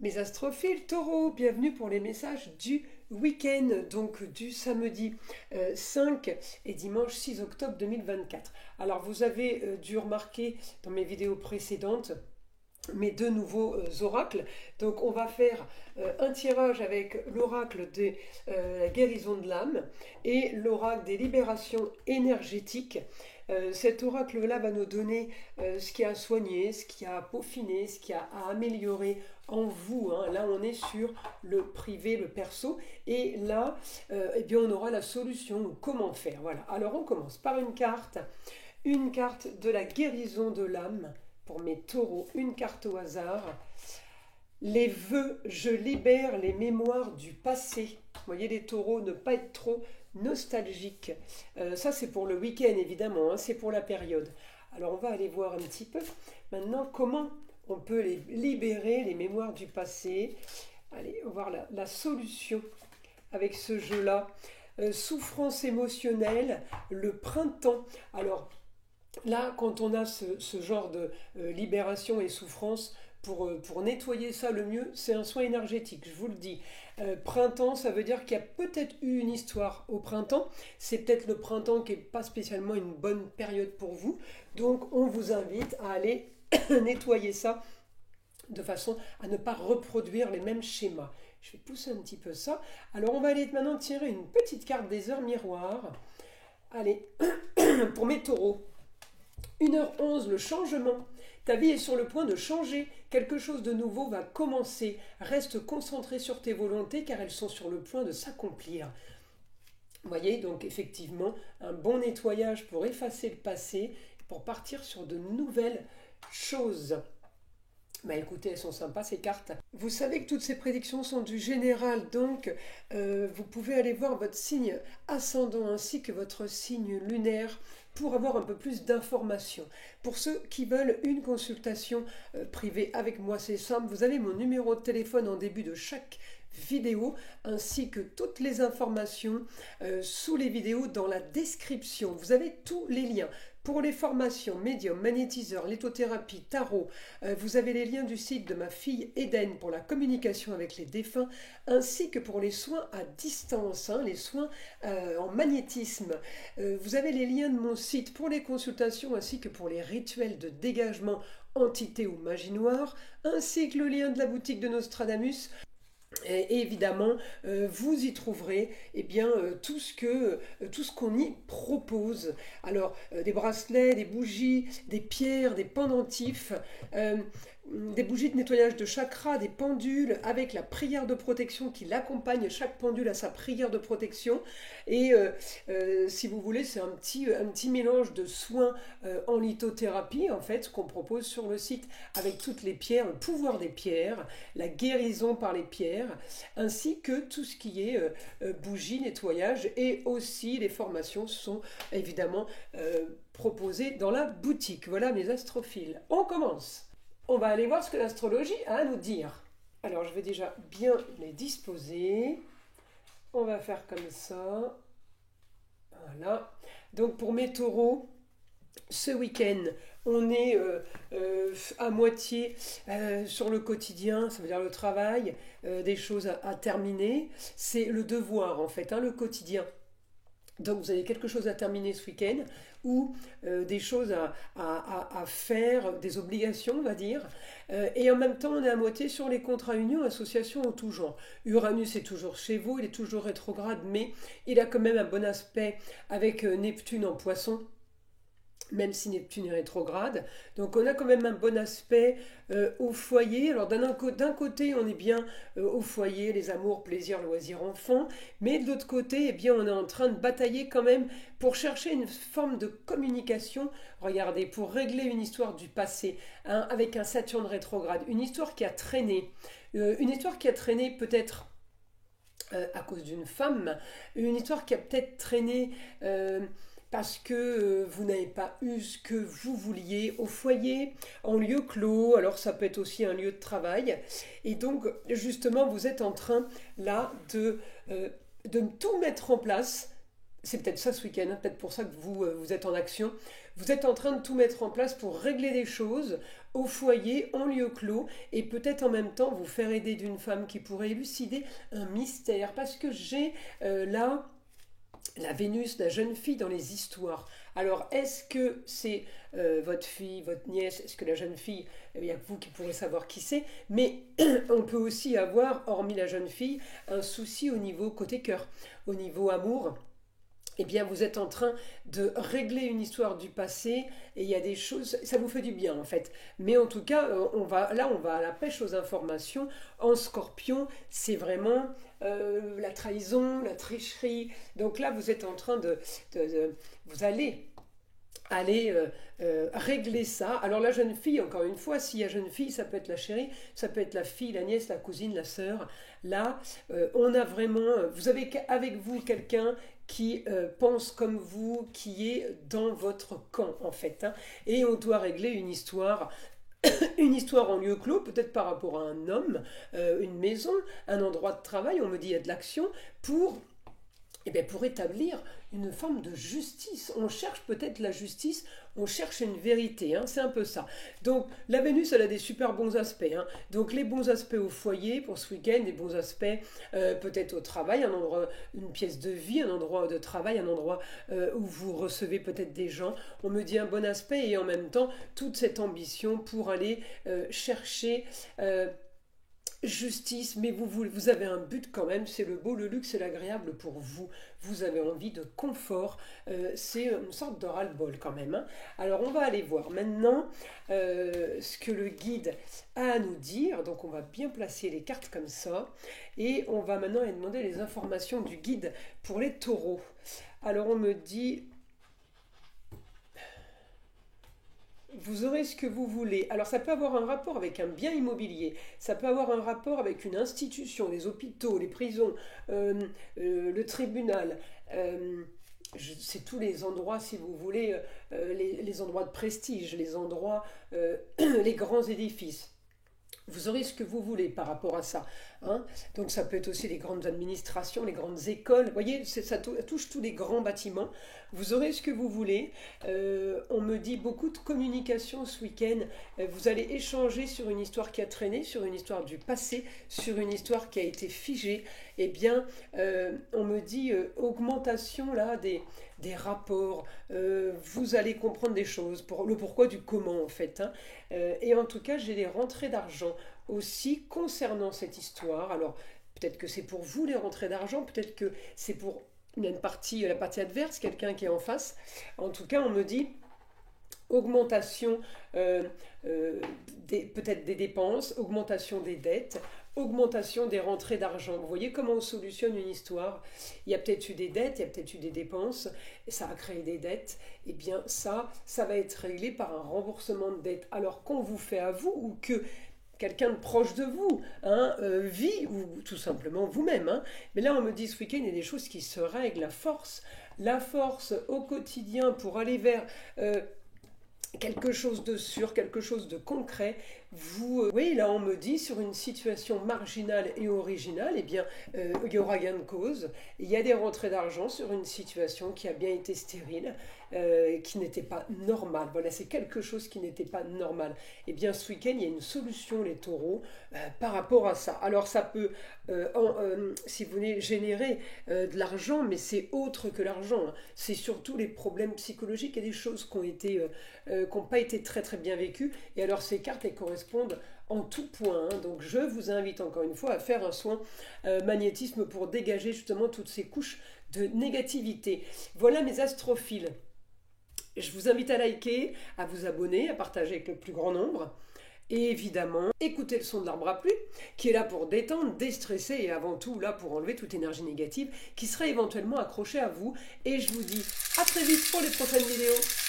Mes astrophiles taureaux, bienvenue pour les messages du week-end, donc du samedi 5 et dimanche 6 octobre 2024. Alors vous avez dû remarquer dans mes vidéos précédentes mes deux nouveaux oracles. Donc on va faire un tirage avec l'oracle de la guérison de l'âme et l'oracle des libérations énergétiques. Cet oracle-là va nous donner ce qui a à soigner, ce qui a à peaufiner, ce qui a à améliorer en vous. Hein. Là, on est sur le privé, le perso. Et là, eh bien, on aura la solution, comment faire. Voilà. Alors, on commence par une carte de la guérison de l'âme pour mes taureaux, une carte au hasard. Les vœux, je libère les mémoires du passé. Vous voyez les taureaux, ne pas être trop nostalgique. Ça c'est pour le week-end évidemment, hein, c'est pour la période. Alors on va aller voir un petit peu maintenant comment on peut les libérer, les mémoires du passé. Allez, on va voir la solution avec ce jeu-là. Souffrance émotionnelle, le printemps. Alors là, quand on a ce genre de libération et souffrance, pour nettoyer ça le mieux, c'est un soin énergétique, je vous le dis. Printemps, ça veut dire qu'il y a peut-être eu une histoire au printemps. C'est peut-être le printemps qui n'est pas spécialement une bonne période pour vous. Donc on vous invite à aller nettoyer ça de façon à ne pas reproduire les mêmes schémas. Je vais pousser un petit peu ça. Alors on va aller maintenant tirer une petite carte des heures miroirs. Allez, pour mes taureaux. 1h11, le changement. Ta vie est sur le point de changer. Quelque chose de nouveau va commencer. Reste concentré sur tes volontés car elles sont sur le point de s'accomplir. Vous voyez, donc effectivement, un bon nettoyage pour effacer le passé, pour partir sur de nouvelles choses. Bah écoutez, elles sont sympas ces cartes. Vous savez que toutes ces prédictions sont du général, donc vous pouvez aller voir votre signe ascendant ainsi que votre signe lunaire pour avoir un peu plus d'informations. Pour ceux qui veulent une consultation privée avec moi, c'est simple, vous avez mon numéro de téléphone en début de chaque vidéo ainsi que toutes les informations sous les vidéos dans la description. Vous avez tous les liens. Pour les formations, médium, magnétiseur, lithothérapie, tarot, vous avez les liens du site de ma fille Eden pour la communication avec les défunts, ainsi que pour les soins à distance, hein, les soins en magnétisme. Vous avez les liens de mon site pour les consultations, ainsi que pour les rituels de dégagement, entité ou magie noire, ainsi que le lien de la boutique de Nostradamus. Et évidemment, vous y trouverez eh bien, tout ce qu'on y propose. Alors, des bracelets, des bougies, des pierres, des pendentifs, des bougies de nettoyage de chakras, des pendules avec la prière de protection qui l'accompagne. Chaque pendule a sa prière de protection. Et si vous voulez, c'est un petit mélange de soins en lithothérapie, en fait, qu'on propose sur le site avec toutes les pierres, le pouvoir des pierres, la guérison par les pierres, ainsi que tout ce qui est bougie, nettoyage, et aussi les formations sont évidemment proposées dans la boutique. Voilà mes astrophiles. On commence. On va aller voir ce que l'astrologie a à nous dire. Alors je vais déjà bien les disposer. On va faire comme ça. Voilà. Donc pour mes taureaux, ce week-end, on est à moitié sur le quotidien, ça veut dire le travail, des choses à terminer. C'est le devoir en fait, hein, le quotidien. Donc vous avez quelque chose à terminer ce week-end ou des choses à faire, des obligations on va dire. Et en même temps on est à moitié sur les contrats unions, associations en tout genre. Uranus est toujours chez vous, il est toujours rétrograde, mais il a quand même un bon aspect avec Neptune en poisson, même si Neptune est rétrograde. Donc on a quand même un bon aspect au foyer. Alors d'un côté, on est bien au foyer, les amours, plaisirs, loisirs, enfants, mais de l'autre côté, eh bien, on est en train de batailler quand même pour chercher une forme de communication, regardez, pour régler une histoire du passé, hein, avec un Saturne rétrograde, une histoire qui a traîné, peut-être à cause d'une femme, une histoire qui a peut-être traîné parce que vous n'avez pas eu ce que vous vouliez au foyer, en lieu clos, alors ça peut être aussi un lieu de travail. Et donc, justement, vous êtes en train, là, de tout mettre en place. C'est peut-être ça ce week-end, hein, peut-être pour ça que vous êtes en action. Vous êtes en train de tout mettre en place pour régler des choses au foyer, en lieu clos, et peut-être en même temps vous faire aider d'une femme qui pourrait élucider un mystère, parce que j'ai là la Vénus, la jeune fille dans les histoires. Alors, est-ce que c'est votre fille, votre nièce? Est-ce que la jeune fille, il n'y a que vous qui pourrez savoir qui c'est? Mais on peut aussi avoir, hormis la jeune fille, un souci au niveau côté cœur, au niveau amour. Eh bien, vous êtes en train de régler une histoire du passé et il y a des choses, ça vous fait du bien en fait. Mais en tout cas, on va à la pêche aux informations. En Scorpion, c'est vraiment la trahison, la tricherie. Donc là, vous êtes en train vous allez régler ça. Alors la jeune fille, encore une fois, s'il y a jeune fille, ça peut être la chérie, ça peut être la fille, la nièce, la cousine, la sœur. Là, on a vraiment, vous avez avec vous quelqu'un qui pense comme vous, qui est dans votre camp en fait. Hein. Et on doit régler une histoire. Une histoire en lieu clos, peut-être par rapport à un homme, une maison, un endroit de travail, on me dit il y a de l'action, pour établir une forme de justice. On cherche peut-être la justice, on cherche une vérité, hein, c'est un peu ça. Donc la Vénus, elle a des super bons aspects. Hein. Donc les bons aspects au foyer pour ce week-end, des bons aspects peut-être au travail, un endroit, une pièce de vie, un endroit de travail, un endroit où vous recevez peut-être des gens. On me dit un bon aspect et en même temps toute cette ambition pour aller chercher... justice, mais vous avez un but quand même, c'est le beau, le luxe et l'agréable pour vous. Vous avez envie de confort, c'est une sorte de ras-le-bol quand même. Hein. Alors on va aller voir maintenant ce que le guide a à nous dire. Donc on va bien placer les cartes comme ça. Et on va maintenant aller demander les informations du guide pour les taureaux. Alors on me dit... Vous aurez ce que vous voulez. Alors ça peut avoir un rapport avec un bien immobilier, ça peut avoir un rapport avec une institution, les hôpitaux, les prisons, le tribunal. C'est tous les endroits, si vous voulez, les endroits de prestige, les endroits, les grands édifices. Vous aurez ce que vous voulez par rapport à ça. Hein. Donc ça peut être aussi les grandes administrations, les grandes écoles. Vous voyez, ça touche tous les grands bâtiments. Vous aurez ce que vous voulez. On me dit beaucoup de communication ce week-end. Vous allez échanger sur une histoire qui a traîné, sur une histoire du passé, sur une histoire qui a été figée. Eh bien, on me dit augmentation là des rapports. Vous allez comprendre des choses, le pourquoi du comment en fait. Hein. Et en tout cas, j'ai des rentrées d'argent aussi concernant cette histoire. Alors, peut-être que c'est pour vous les rentrées d'argent, peut-être que c'est pour la partie adverse, quelqu'un qui est en face. En tout cas, on me dit augmentation peut-être des dépenses, augmentation des dettes, augmentation des rentrées d'argent. Vous voyez comment on solutionne une histoire? Il y a peut-être eu des dettes, il y a peut-être eu des dépenses, et ça a créé des dettes. Eh bien ça va être réglé par un remboursement de dettes. Alors qu'on vous fait à vous, ou que quelqu'un de proche de vous vit, ou tout simplement vous-même. Hein. Mais là, on me dit ce week-end, il y a des choses qui se règlent. La force au quotidien pour aller vers... quelque chose de sûr, quelque chose de concret. Oui, là on me dit sur une situation marginale et originale, eh bien il y aura gain de cause. Il y a des rentrées d'argent sur une situation qui a bien été stérile, qui n'était pas normale. Voilà, c'est quelque chose qui n'était pas normal. Eh bien ce week-end, il y a une solution, les taureaux, par rapport à ça. Alors ça peut, si vous voulez, générer de l'argent, mais c'est autre que l'argent. Hein. C'est surtout les problèmes psychologiques et des choses qui n'ont pas été très très bien vécues. Et alors ces cartes, elles correspondent en tout point. Hein. Donc je vous invite encore une fois à faire un soin magnétisme pour dégager justement toutes ces couches de négativité. Voilà mes astrophiles. Je vous invite à liker, à vous abonner, à partager avec le plus grand nombre. Et évidemment, écoutez le son de l'arbre à pluie, qui est là pour détendre, déstresser et avant tout là pour enlever toute énergie négative qui serait éventuellement accrochée à vous. Et je vous dis à très vite pour les prochaines vidéos.